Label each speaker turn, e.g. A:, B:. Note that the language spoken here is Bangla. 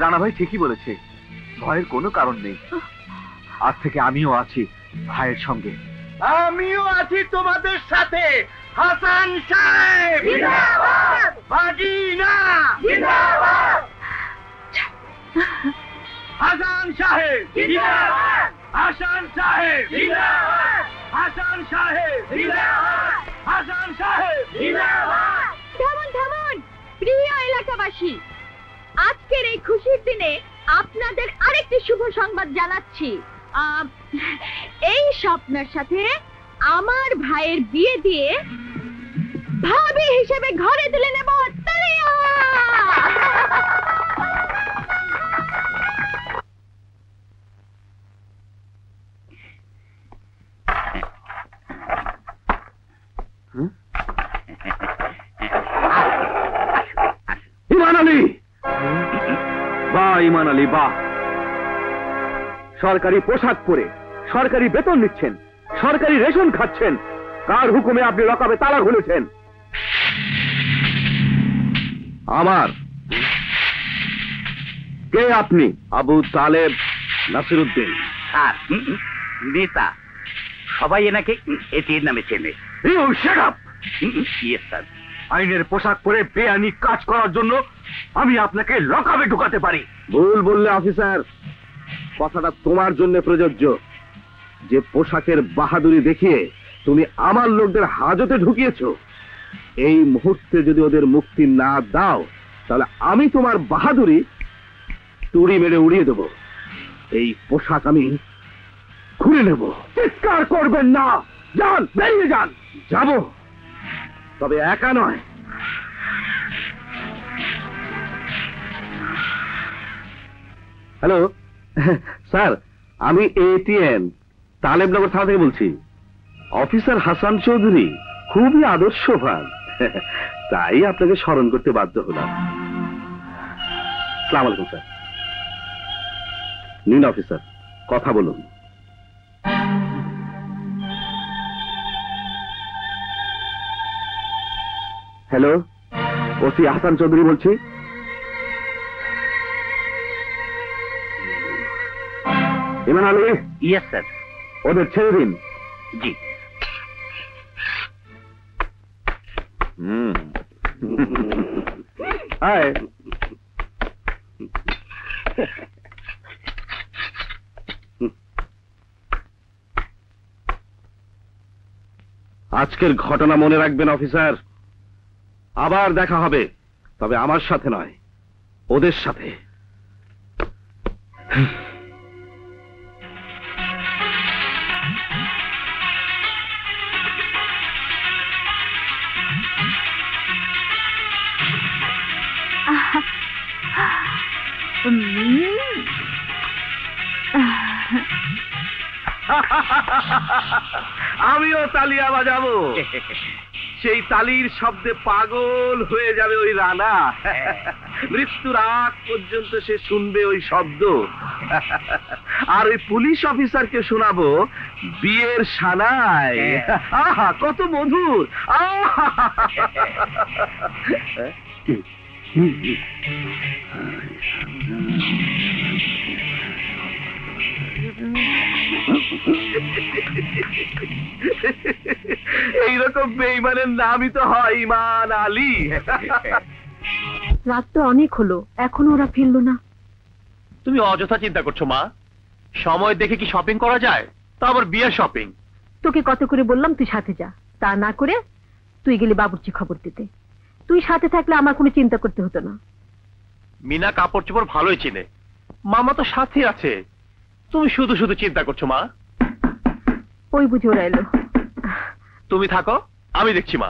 A: রানা ভাই ঠিকই বলেছে, ভয়ের কোনো কারণ নেই। আজ থেকে আমিও আছি ভাইয়ের সঙ্গে।
B: আমিও আছি তোমাদের সাথে। হাসান সাহেব জিন্দাবাদ, বাজিনা জিন্দাবাদ, হাসান সাহেব জিন্দাবাদ, হাসান সাহেব জিন্দাবাদ, হাসান সাহেব জিন্দাবাদ, হাসান সাহেব জিন্দাবাদ।
C: থামুন থামুন প্রিয় এলাকাবাসী, আজকের এই খুশির দিনে আপনাদের আরেকটি শুভ সংবাদ জানাচ্ছি। এই স্বপ্নের সাথে আমার ভাইয়ের বিয়ে দিয়ে ভাবি হিসেবে ঘরে তুলে নেব। তালিয়া!
A: ইমান আলী, বাহ ইমান আলী বাহ। সরকারি পোশাক পরে সরকারি বেতন নিচ্ছেন, সরকারি রেশন খাচ্ছেন, কার হুকুমে আপনি লকাপে তালা খুলেছেন? আমার। কে আপনি? আবু তালেব নাসিরউদ্দিন।
B: স্যার, নেতা, সবাই এনাকে এটির নামে চেনে। স্যার,
A: আইনের পোশাক পরে বেআইনি কাজ করার জন্য আমি আপনাকে লকাপে ঢুকাতে পারি। ভুল বললে অফিসার, কথাটা তোমার জন্য প্রযোজ্য। যে পোশাকের বাহাদুরি দেখিয়ে তুমি আমার লোকদের হাজতে ঢুকিয়েছ, এই মুহূর্তে যদি ওদের মুক্তি না দাও তাহলে আমি তোমার বাহাদুরি তুড়ি মেরে উড়িয়ে দেব। এই পোশাক আমি খুলে নেব। চিৎকার করবেন না, যান, বেরিয়ে যান। যাব, তবে একা নয়। হ্যালো স্যার, আমি এটিএন তালেবনগর থানা থেকে বলছি। অফিসার হাসান চৌধুরী খুবই আদর্শবান, তাই আপনাকে স্মরণ করতে বাধ্য হলাম। আসসালামু আলাইকুম স্যার। নিন অফিসার, কথা বলুন। হ্যালো, ওসি হাসান চৌধুরী বলছি। ইমান আলী।
B: Yes sir.
A: ওদের ছেড়ে দিন।
B: জি।
A: হায়, আজকের ঘটনা মনে রাখবেন অফিসার। আবার দেখা হবে, তবে আমার সাথে নয়, ওদের সাথে। আমিও তালিয়া বাজাবো। সেই তালির শব্দে পাগল হয়ে যাবে ওই রানা। মৃত্যুর আগ পর্যন্ত সে শুনবে ওই শব্দ। আর ওই পুলিশ অফিসারকে শোনাবো বিয়ের সানাই। আহা, কত মধুর। এইরকম বেঈমানের নামই তো হয় ইমান আলী।
C: রাত তো অনেক হলো, এখনো ওরা ফিরলো না।
D: তুমি অযথা চিন্তা করছো মা। সময় দেখে কি শপিং করা যায়? তা আবার বিয়ের শপিং।
C: তোকে কত করে বললাম তুই সাথে যা, তা না করে তুই গেলি বাবুর্চি খবর দিতে। তুই সাথে থাকলে আমার কোনো চিন্তা করতে হতো না।
D: মিনা কাপড় চোপড় ভালোই চিনে, মামা তো সাথে আছে। তুমি শুধু শুধু চিন্তা করছো মা।
C: ওই বুঝে ওরা এলো।
D: তুমি থাকো, আমি দেখছি মা।